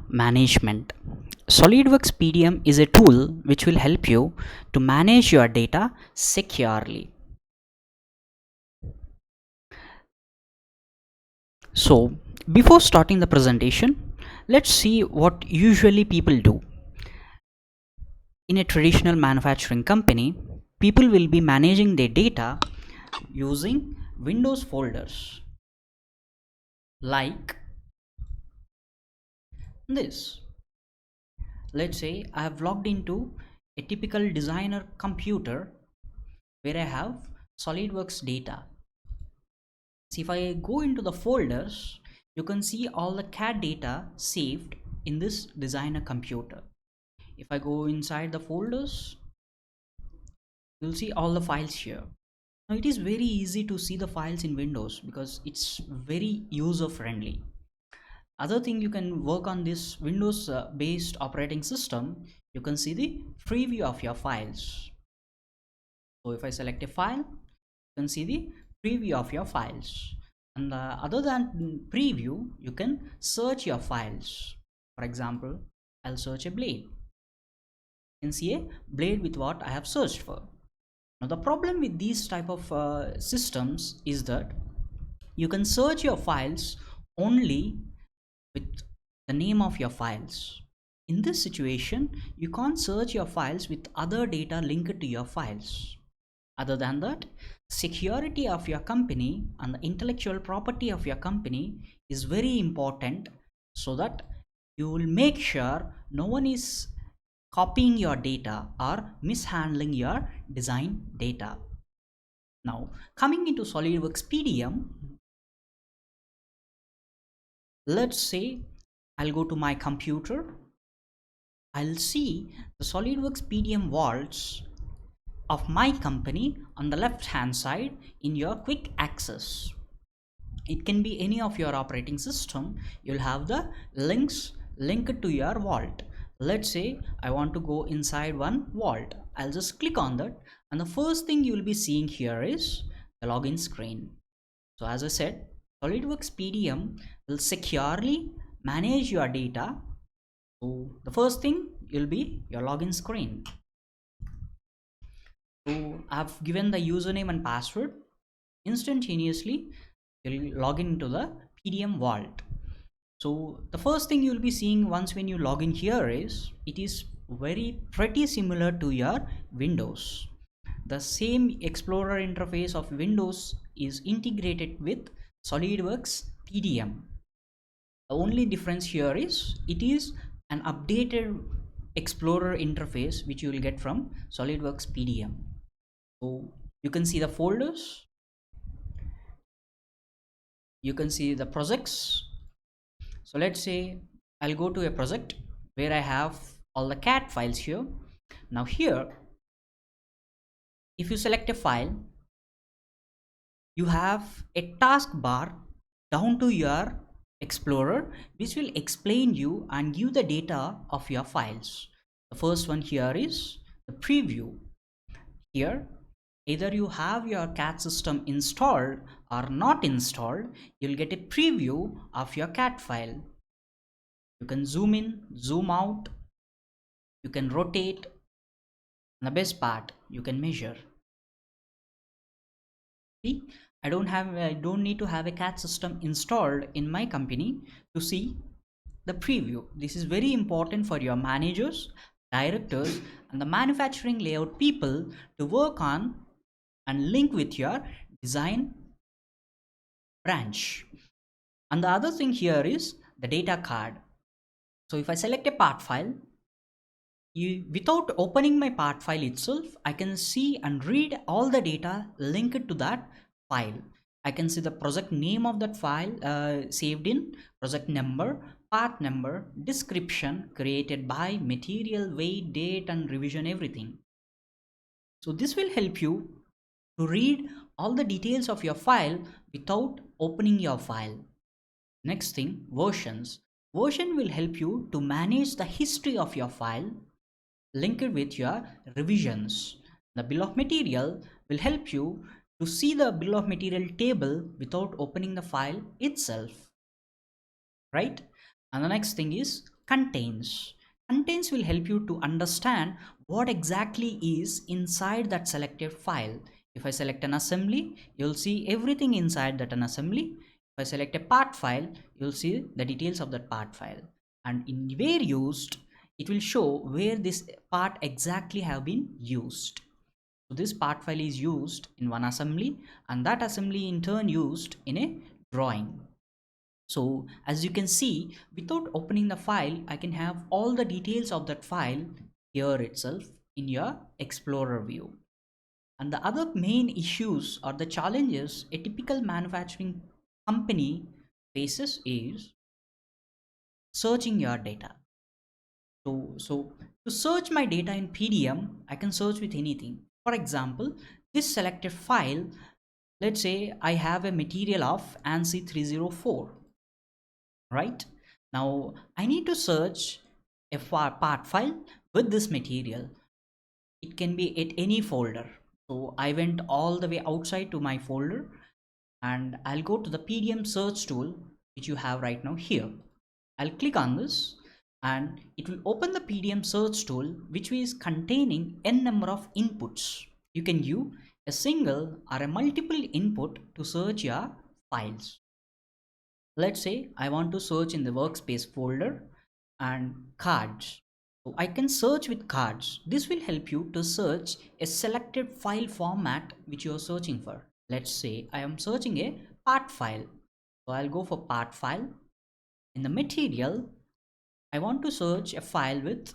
Management. SolidWorks PDM is a tool which will help you to manage your data securely. So, before starting the presentation, let's see what usually people do. In a traditional manufacturing company, people will be managing their data using Windows folders like this. Let's say I have logged into a typical designer computer where I have SolidWorks data. So if I go into the folders, you can see all the CAD data saved in this designer computer. If I go inside the folders, you'll see all the files here. Now it is very easy to see the files in Windows because it's very user friendly. Other thing, you can work on this Windows based operating system. You can see the preview of your files. So if I select a file, you can see the preview of your files. And other than preview, you can search your files. For example, I'll search a blade. You can see a blade with what I have searched for. Now the problem with these type of systems is that you can search your files only with the name of your files. In this situation, you can't search your files with other data linked to your files. Other than that, security of your company and the intellectual property of your company is very important, so that you will make sure no one is copying your data or mishandling your design data. Now, coming into SolidWorks PDM, let's say I'll go to my computer. I'll see the SolidWorks PDM vaults of my company on the left hand side in your quick access. It can be any of your operating system. You'll have the links linked to your vault. Let's say I want to go inside one vault. I'll just click on that, and the first thing you'll be seeing here is the login screen. So as I said, SolidWorks PDM will securely manage your data. So the first thing will be your login screen. So I've given the username and password. Instantaneously you'll log into the PDM vault. So the first thing you'll be seeing once when you log in here is it is pretty similar to your Windows. The same Explorer interface of Windows is integrated with SolidWorks PDM. The only difference here is it is an updated Explorer interface which you will get from SolidWorks PDM. So you can see the folders, you can see the projects. So let's say I'll go to a project where I have all the CAD files here. Now here, if you select a file, you have a taskbar down to your Explorer which will explain you and give the data of your files. The first one here is the preview. Here, either you have your CAD system installed or not installed, you'll get a preview of your CAD file. You can zoom in, zoom out, you can rotate, and the best part, you can measure. See, I don't need to have a CAD system installed in my company to see the preview. This is very important for your managers, directors, and the manufacturing layout people to work on and link with your design branch. And the other thing here is the data card. So if I select a part file, without opening my part file itself, I can see and read all the data linked to that file. I can see the project name of that file saved in, project number, part number, description, created by, material, weight, date, and revision, everything. So this will help you to read all the details of your file without opening your file. Next thing, versions. Version will help you to manage the history of your file linked with your revisions. The bill of material will help you to see the bill of material table without opening the file itself, right? And the next thing is contains. Contains will help you to understand what exactly is inside that selected file. If I select an assembly, you'll see everything inside that an assembly. If I select a part file, you'll see the details of that part file. And in where used, it will show where this part exactly have been used. So this part file is used in one assembly, and that assembly in turn used in a drawing. So as you can see, without opening the file, I can have all the details of that file here itself in your Explorer view. And the other main issues or the challenges a typical manufacturing company faces is searching your data. So to search my data in PDM, I can search with anything. For example, this selected file, let's say I have a material of ANSI 304. Right now I need to search a part file with this material. It can be at any folder. So I went all the way outside to my folder, and I'll go to the PDM search tool which you have right now here. I'll click on this and it will open the PDM search tool, which is containing n number of inputs. You can use a single or a multiple input to search your files. Let's say I want to search in the workspace folder and cards. So I can search with cards. This will help you to search a selected file format which you are searching for. Let's say I am searching a part file. So I'll go for part file. In the material, I want to search a file with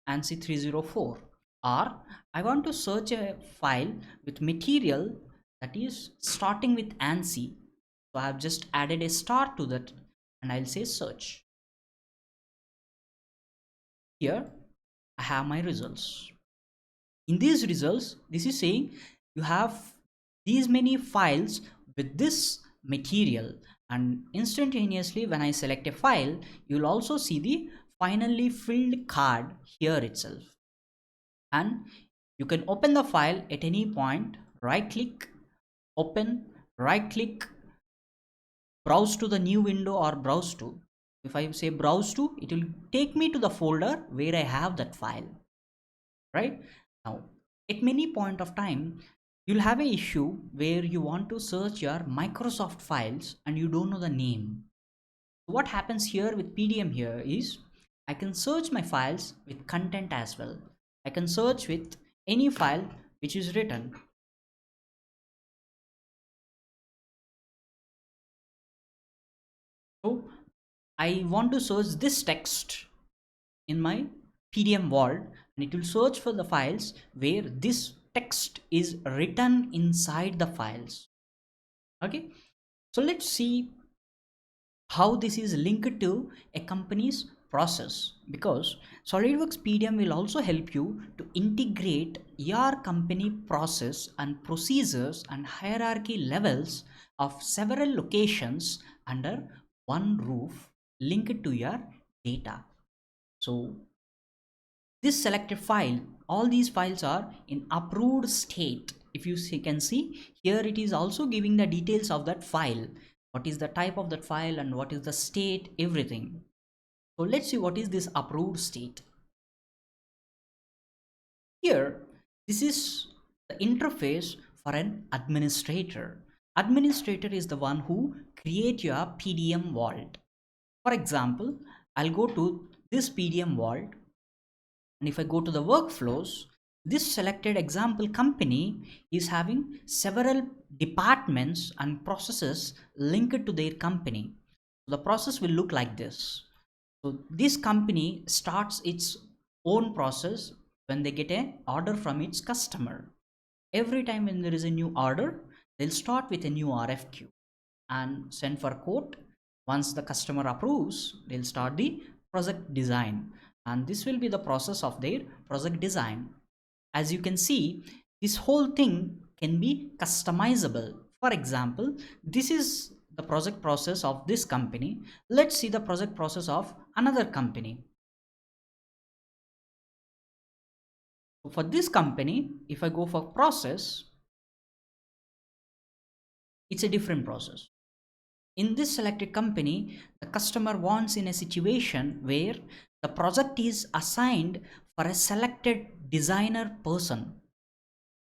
ANSI 304, or I want to search a file with material that is starting with ANSI. So I have just added a star to that and I'll say search. Here I have my results. In these results, this is saying you have these many files with this material, and instantaneously when I select a file, you'll also see the finally filled card here itself. And you can open the file at any point, right click, open, right click, browse to the new window or browse to. If I say browse to, it will take me to the folder where I have that file. Right now, at many point of time, you'll have an issue where you want to search your Microsoft files and you don't know the name. What happens here with PDM here is I can search my files with content as well. I can search with any file which is written. So I want to search this text in my PDM vault, and it will search for the files where this text is written inside the files. Okay, so let's see how this is linked to a company's process, because SolidWorks PDM will also help you to integrate your company process and procedures and hierarchy levels of several locations under one roof linked to your data. So this selected file, all these files are in approved state. If you can see here, it is also giving the details of that file, what is the type of that file and what is the state, everything. So let's see what is this approved state. Here, this is the interface for an administrator. Administrator is the one who create your PDM vault. For example, I'll go to this PDM vault, and if I go to the workflows, this selected example company is having several departments and processes linked to their company. The process will look like this. So this company starts its own process when they get an order from its customer. Every time when there is a new order, they'll start with a new RFQ and send for quote. Once the customer approves, they'll start the project design, and this will be the process of their project design. As you can see, this whole thing can be customizable. For example, this is the project process of this company. Let's see the project process of another company. For this company, if I go for process, it's a different process. In this selected company, the customer wants in a situation where the project is assigned for a selected designer person.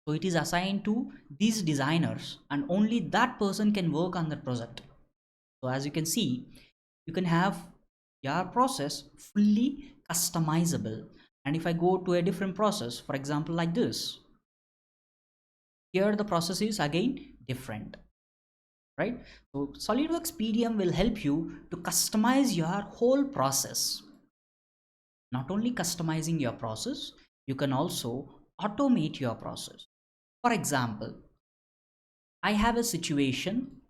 So it is assigned to these designers and only that person can work on the project. So as you can see, you can have your process fully customizable. And if I go to a different process, for example, like this, here the process is again different, right? So SolidWorks PDM will help you to customize your whole process. Not only customizing your process, you can also automate your process. For example, I have a situation.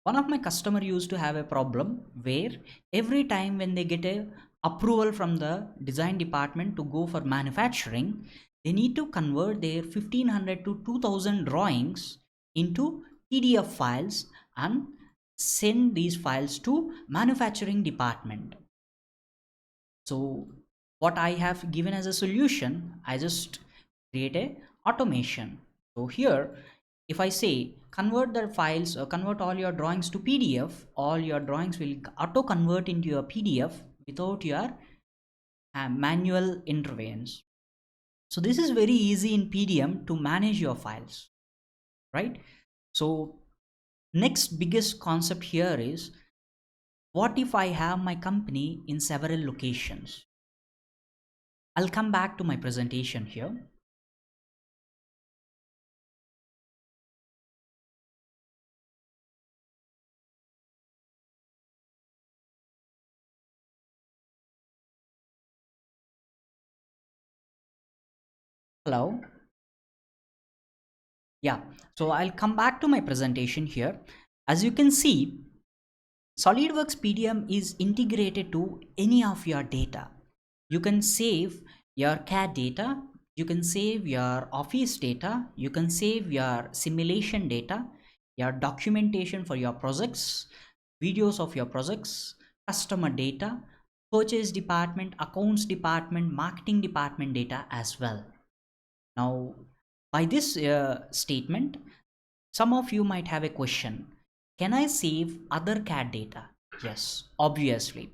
One of my customer used to have a problem where every time when they get a approval from the design department to go for manufacturing, they need to convert their 1500 to 2000 drawings into PDF files and send these files to manufacturing department. So what I have given as a solution, I just create a automation. So here, if I say convert the files or convert all your drawings to PDF, all your drawings will auto convert into your PDF without your manual intervention. So this is very easy in PDM to manage your files, right? So next biggest concept here is, what if I have my company in several locations? I'll come back to my presentation here. Hello. Yeah, so I'll come back to my presentation here. As you can see, SolidWorks PDM is integrated to any of your data. You can save your CAD data, you can save your office data, you can save your simulation data, your documentation for your projects, videos of your projects, customer data, purchase department, accounts department, marketing department data as well. Now, by this statement, some of you might have a question. Can I save other CAD data? Yes, obviously.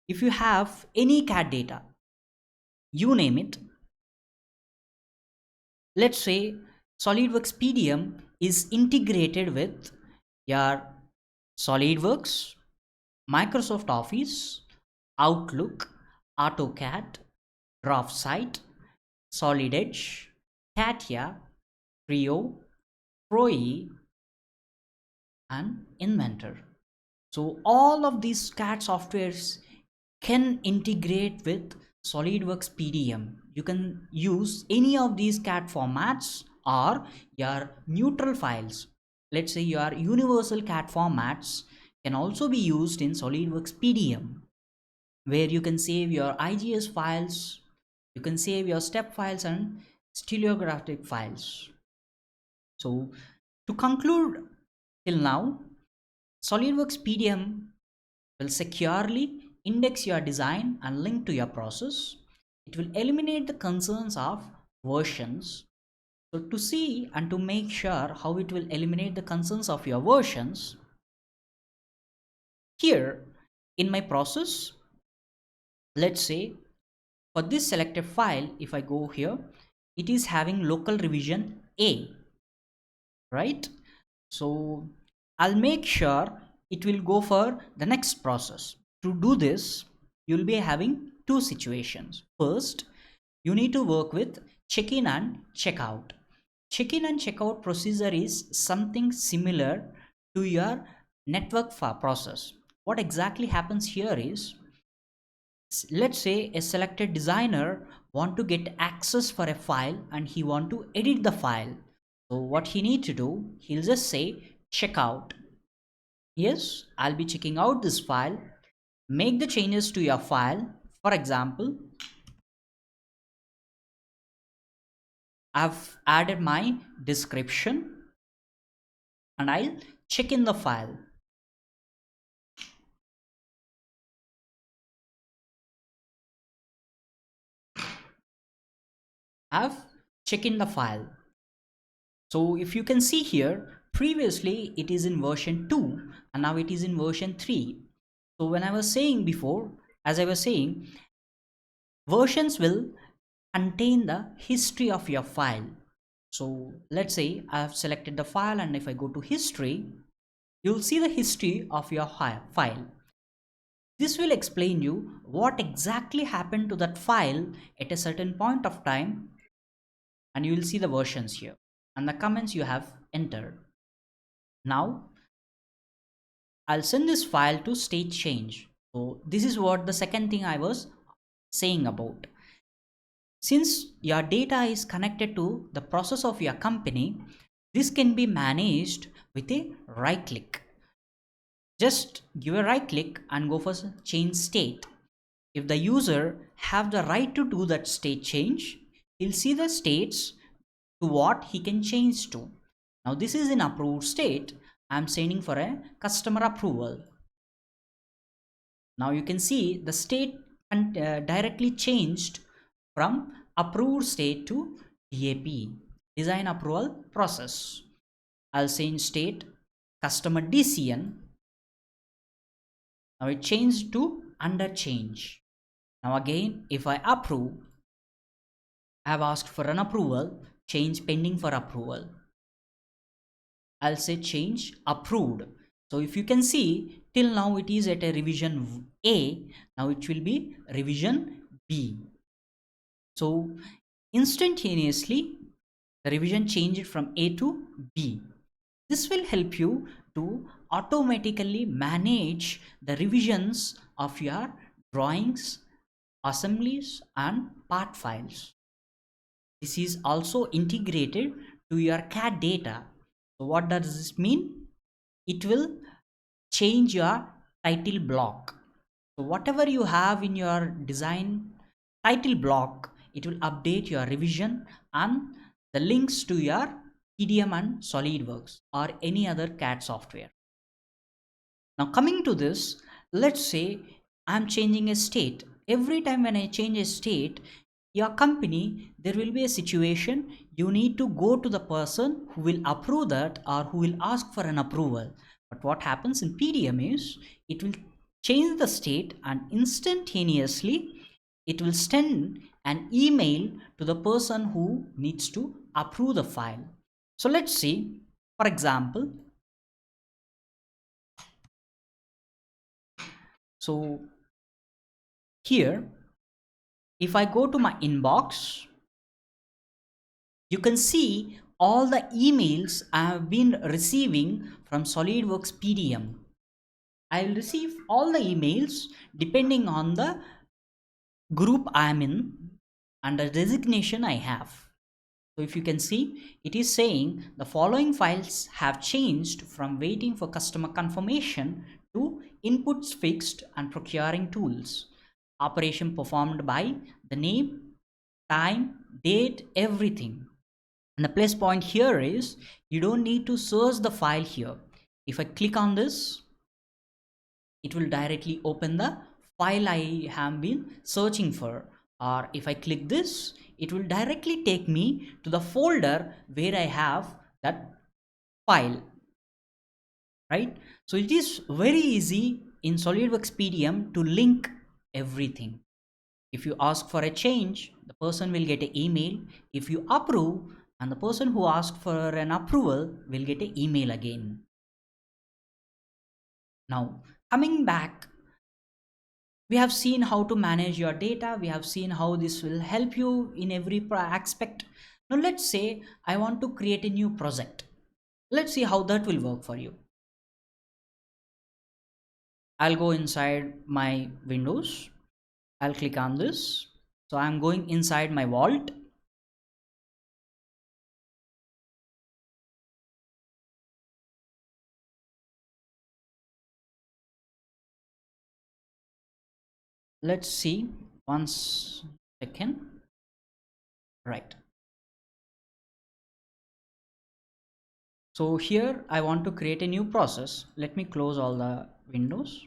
If you have any CAD data, you name it. Let's say SolidWorks PDM is integrated with your SolidWorks, Microsoft Office, Outlook, AutoCAD, DraftSite, Solid Edge, CATIA, Creo, ProE, and Inventor. So all of these CAD softwares can integrate with SolidWorks PDM. You can use any of these CAD formats or your neutral files. Let's say your universal CAD formats can also be used in SolidWorks PDM, where you can save your IGS files, you can save your step files and stereographic files. So to conclude till now, SolidWorks PDM will securely index your design and link to your process. It will eliminate the concerns of versions. So to see and to make sure how it will eliminate the concerns of your versions, here in my process, let's say for this selected file, if I go here, it is having local revision A, right? So I'll make sure it will go for the next process. To do this, you'll be having two situations. First, you need to work with check-in and check-out. Check-in and check-out procedure is something similar to your network process. What exactly happens here is, let's say a selected designer want to get access for a file and he want to edit the file. So what he need to do, he'll just say check out. Yes, I'll be checking out this file. Make the changes to your file. For example, I've added my description and I'll check in the file. I've checked in the file. So if you can see here, previously it is in version 2 and now it is in version 3. So when I was saying before, as I was saying, versions will contain the history of your file. So let's say I have selected the file, and if I go to history, you'll see the history of your file. This will explain you what exactly happened to that file at a certain point of time, and you will see the versions here and the comments you have entered. Now I'll send this file to state change. So this is what the second thing I was saying about. Since your data is connected to the process of your company, this can be managed with a right click. Just give a right click and go for change state. If the user have the right to do that state change, he'll see the states to what he can change to. Now this is in approved state. I'm sending for a customer approval. Now you can see the state directly changed from approved state to DAP, design approval process. I'll change state customer decision. Now it changed to under change. Now again, if I approve, I have asked for an approval, change pending for approval. I'll say change approved. So if you can see, till now it is at a revision A, now it will be revision B. So instantaneously the revision changed from A to B. This will help you to automatically manage the revisions of your drawings, assemblies and part files. This is also integrated to your CAD data. So what does this mean? It will change your title block. So whatever you have in your design title block, it will update your revision and the links to your PDM and SolidWorks or any other CAD software. Now coming to this, let's say I'm changing a state. Every time when I change a state, your company, there will be a situation you need to go to the person who will approve that or who will ask for an approval. But what happens in PDM is it will change the state and instantaneously it will send an email to the person who needs to approve the file. So let's see, for example, so here, if I go to my inbox, you can see all the emails I have been receiving from SolidWorks PDM. I will receive all the emails depending on the group I am in and the designation I have. So if you can see, it is saying the following files have changed from waiting for customer confirmation to inputs fixed and procuring tools. Operation performed by the name, time, date, everything. And the plus point here is you don't need to search the file here. If I click on this, it will directly open the file I have been searching for. Or if I click this, it will directly take me to the folder where I have that file, right? So it is very easy in SolidWorks PDM to link everything. If you ask for a change, the person will get an email. If you approve, and the person who asked for an approval will get an email again. Now coming back, we have seen how to manage your data. We have seen how this will help you in every aspect. Now let's say I want to create a new project. Let's see how that will work for you. I'll go inside my Windows. I'll click on this. So I'm going inside my vault. Let's see, one second. Right. So here I want to create a new process. Let me close all the windows.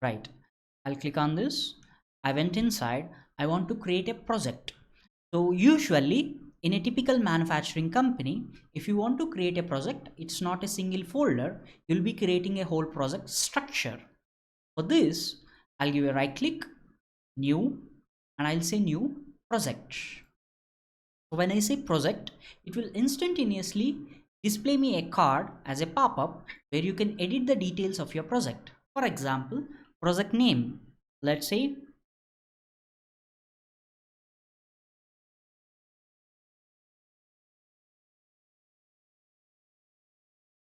Right. I'll click on this. I went inside. I want to create a project. So usually in a typical manufacturing company, if you want to create a project, it's not a single folder. You'll be creating a whole project structure. For this, I'll give a right click, new, and I'll say new project. So when I say project, it will instantaneously display me a card as a pop-up where you can edit the details of your project. For example, project name, let's say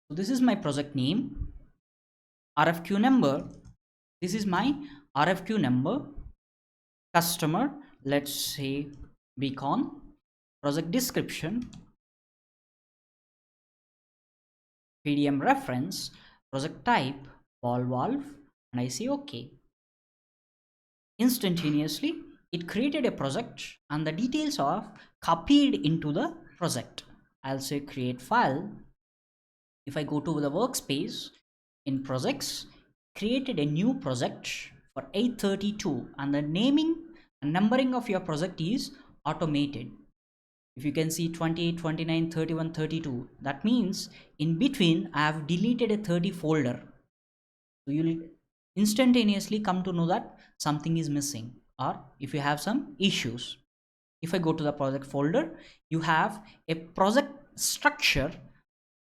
so this is my project name. RFQ number, this is my RFQ number. Customer, let's say Beacon. Project description, PDM reference, project type, ball valve, and I say OK. Instantaneously, it created a project and the details are copied into the project. I'll say create file. If I go to the workspace in projects, created a new project for 832 and the naming and numbering of your project is automated. If you can see 28, 29, 31, 32, that means in between I have deleted a 30 folder. So you'll instantaneously come to know that something is missing or if you have some issues. If I go to the project folder, you have a project structure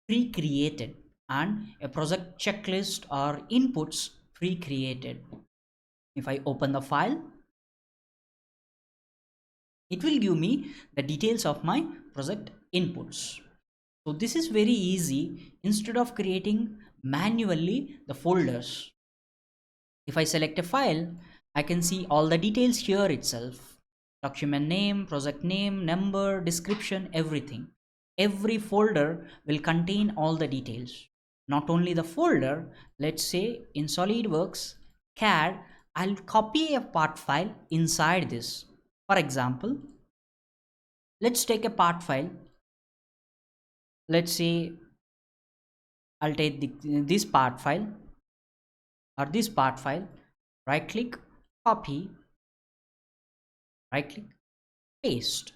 pre-created and a project checklist or inputs pre-created. If I open the file, it will give me the details of my project inputs. So this is very easy. Instead of creating manually the folders, if I select a file, I can see all the details here itself. Document name, project name, number, description, everything. Every folder will contain all the details. Not only the folder, let's say in SolidWorks CAD, I'll copy a part file inside this. For example, let's take a part file. Let's say I'll take this part file or this part file, right click, copy, right click, paste,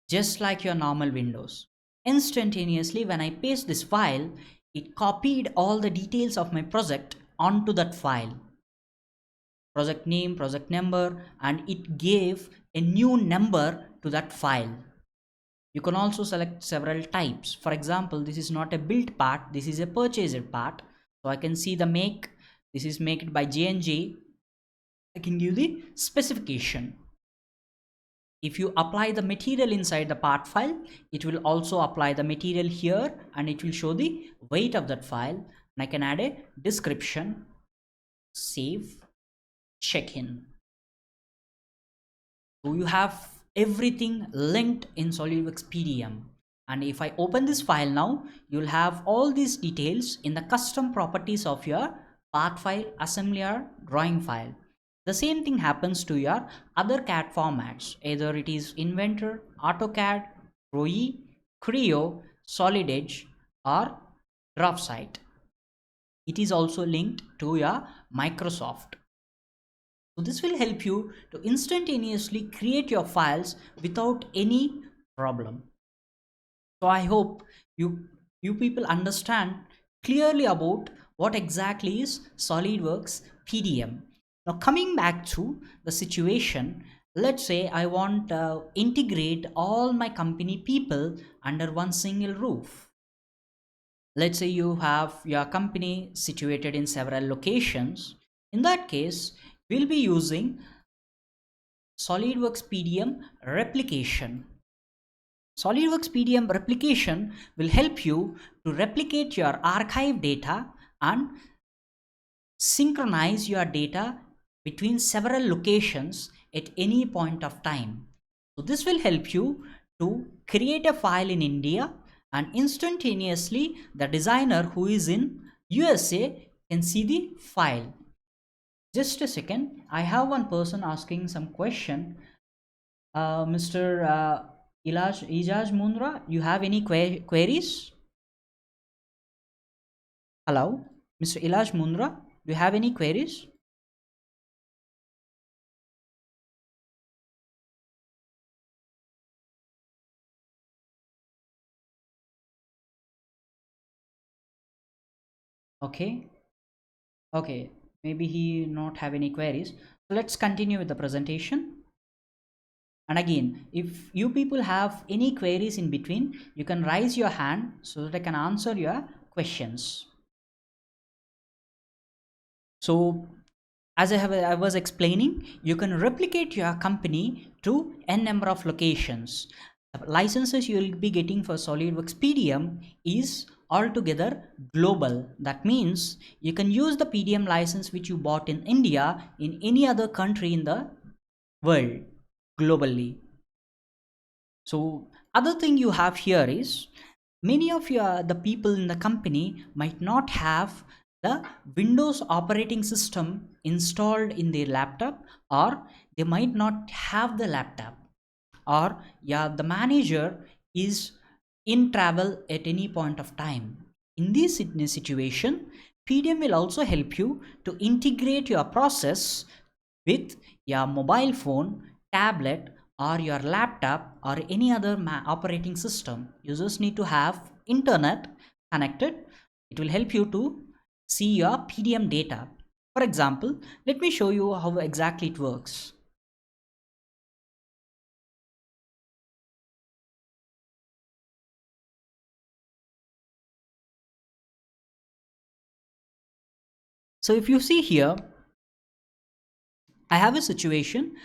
just like your normal Windows. Instantaneously, when I paste this file, it copied all the details of my project onto that file. Project name, project number, and it gave a new number to that file. You can also select several types. For example, this is not a built part, this is a purchased part. So I can see the make, this is made by J&J. I can give the specification. If you apply the material inside the part file, it will also apply the material here and it will show the weight of that file. And I can add a description, save, check in. So you have everything linked in SolidWorks PDM. And if I open this file now, you'll have all these details in the custom properties of your part file, assembly or drawing file. The same thing happens to your other CAD formats, either it is Inventor, AutoCAD, Pro E, Creo, Solid Edge or DraftSite. It is also linked to your Microsoft. So this will help you to instantaneously create your files without any problem. So I hope you people understand clearly about what exactly is SolidWorks PDM. Now coming back to the situation, let's say I want to integrate all my company people under one single roof. Let's say you have your company situated in several locations. In that case, we'll be using SolidWorks PDM Replication. SolidWorks PDM Replication will help you to replicate your archive data and synchronize your data between several locations at any point of time. So this will help you to create a file in India and instantaneously the designer who is in USA can see the file. Just a second, I have one person asking some question. Mr. Ijaz Mundra, you have any queries? Hello, Mr. Ilaj Mundra, do you have any queries? Okay. Okay, maybe he not have any queries. So let's continue with the presentation. And again, if you people have any queries in between, you can raise your hand so that I can answer your questions. So as I was explaining, you can replicate your company to n number of locations. The licenses you will be getting for SolidWorks PDM is altogether global. That means you can use the PDM license which you bought in India in any other country in the world globally. So other thing you have here is many of the people in the company might not have the Windows operating system installed in their laptop, or they might not have the laptop, or yeah, the manager is in travel at any point of time. In this situation, PDM will also help you to integrate your process with your mobile phone, tablet, or your laptop, or any other operating system. Users need to have internet connected. It will help you to see your PDM data. For example, let me show you how exactly it works. So if you see here, I have a situation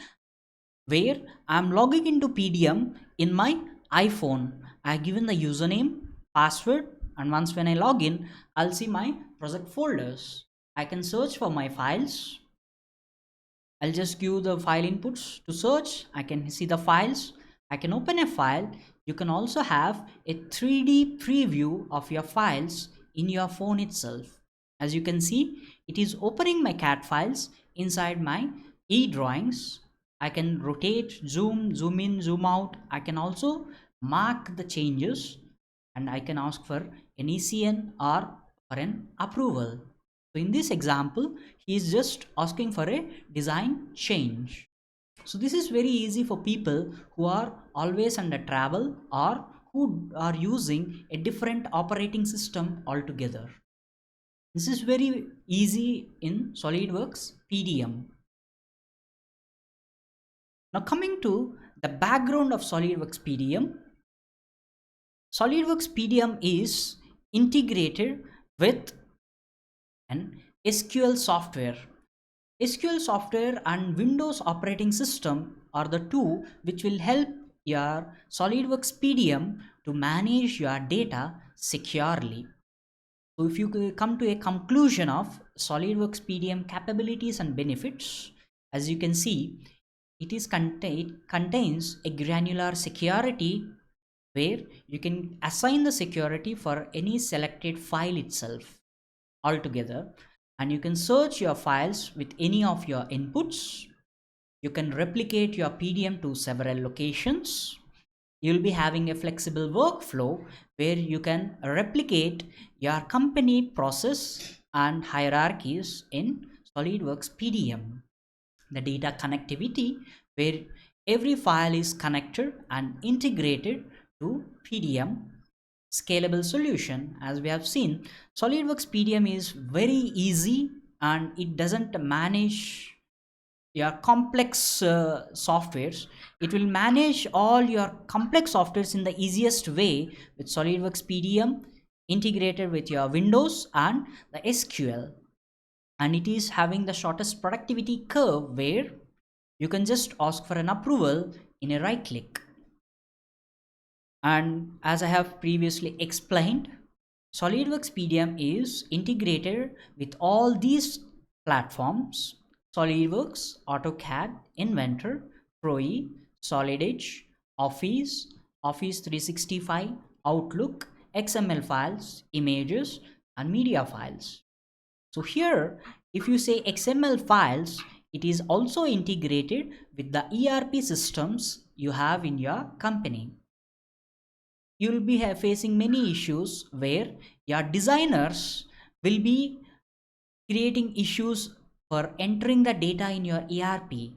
where I'm logging into PDM in my iPhone. I've given the username, password, and once when I log in, I'll see my project folders. I can search for my files. I'll just give the file inputs to search. I can see the files. I can open a file. You can also have a 3D preview of your files in your phone itself. As you can see, it is opening my CAD files inside my e-drawings. I can rotate, zoom in, zoom out. I can also mark the changes, and I can ask for an ECN or for an approval. So in this example, he is just asking for a design change. So this is very easy for people who are always under travel or who are using a different operating system altogether. This is very easy in SolidWorks PDM. Now coming to the background of SolidWorks PDM. SolidWorks PDM is integrated with an SQL software. SQL software and Windows operating system are the two which will help your SolidWorks PDM to manage your data securely. So if you come to a conclusion of SolidWorks PDM capabilities and benefits, as you can see, contains a granular security where you can assign the security for any selected file itself altogether, and you can search your files with any of your inputs. You can replicate your PDM to several locations. You'll be having a flexible workflow where you can replicate your company process and hierarchies in SolidWorks PDM. The data connectivity, where every file is connected and integrated to PDM. Scalable solution, as we have seen, SolidWorks PDM is very easy and it doesn't manage your complex softwares. It will manage all your complex softwares in the easiest way with SolidWorks PDM integrated with your Windows and the SQL. And it is having the shortest productivity curve where you can just ask for an approval in a right click. And as I have previously explained, SolidWorks PDM is integrated with all these platforms: SolidWorks, AutoCAD, Inventor, Pro-E, Solid Edge, Office, Office 365, Outlook, XML files, images, and media files. So here, if you say XML files, it is also integrated with the ERP systems you have in your company. You will be facing many issues where your designers will be creating issues for entering the data in your ERP.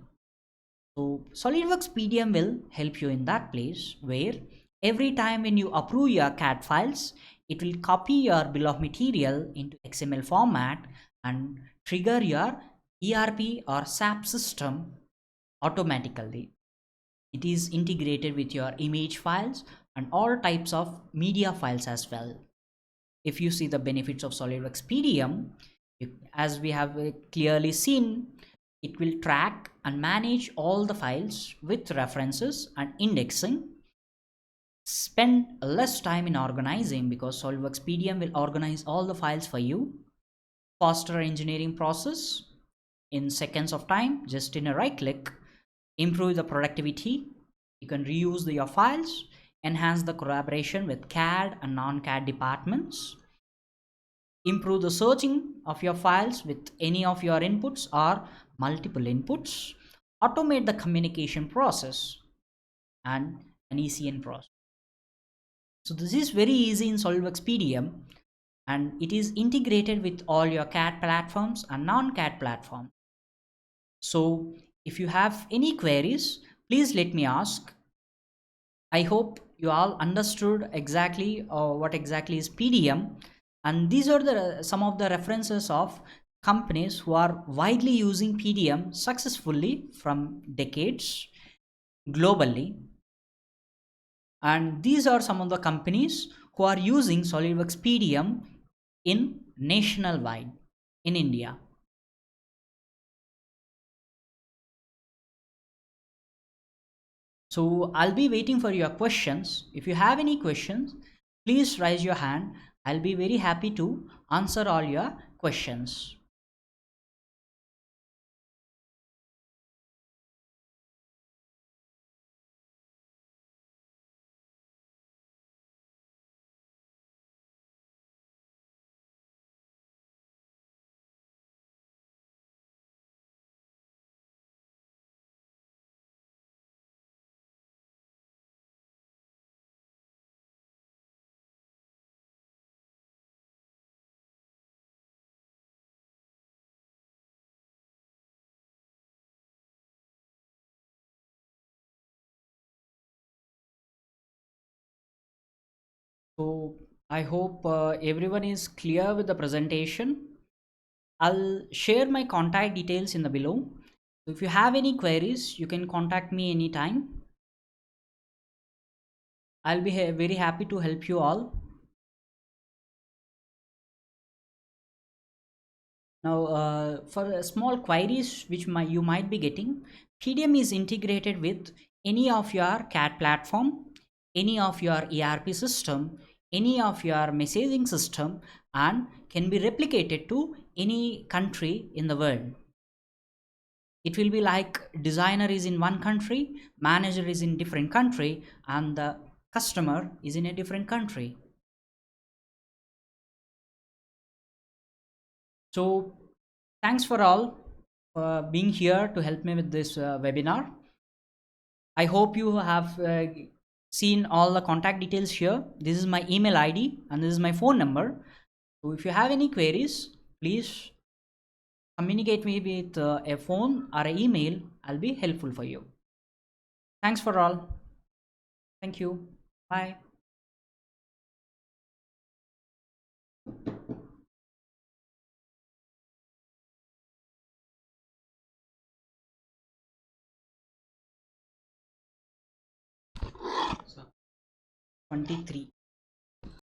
So SolidWorks PDM will help you in that place where every time when you approve your CAD files, It will copy your bill of material into XML format and trigger your ERP or SAP system automatically. It is integrated with your image files and all types of media files as well. If you see the benefits of SolidWorks PDM, as we have clearly seen, it will track and manage all the files with references and indexing. Spend less time in organizing because SolidWorks PDM will organize all the files for you. Faster engineering process in seconds of time, just in a right click. Improve the productivity. You can reuse your files, enhance the collaboration with CAD and non-CAD departments, improve the searching of your files with any of your inputs or multiple inputs, automate the communication process and an ECN process. So this is very easy in SolidWorks PDM, and it is integrated with all your CAD platforms and non-CAD platforms. So if you have any queries, please let me ask. I hope you all understood exactly what exactly is PDM, and these are the some of the references of companies who are widely using PDM successfully from decades globally. And these are some of the companies who are using SolidWorks PDM in nationwide in India. So I'll be waiting for your questions. If you have any questions, please raise your hand. I'll be very happy to answer all your questions. So I hope everyone is clear with the presentation. I'll share my contact details in the below. If you have any queries, you can contact me anytime. I'll be very happy to help you all. Now, for small queries which you might be getting, PDM is integrated with any of your CAD platform, any of your ERP system, any of your messaging system, and can be replicated to any country in the world. It will be like designer is in one country, manager is in different country, and the customer is in a different country. So thanks for all for being here to help me with this webinar. I hope you have seen all the contact details here. This is my email ID and this is my phone number. So if you have any queries, please communicate me with a phone or an email. I'll be helpful for you. Thanks for all. Thank you. Bye. So, 23.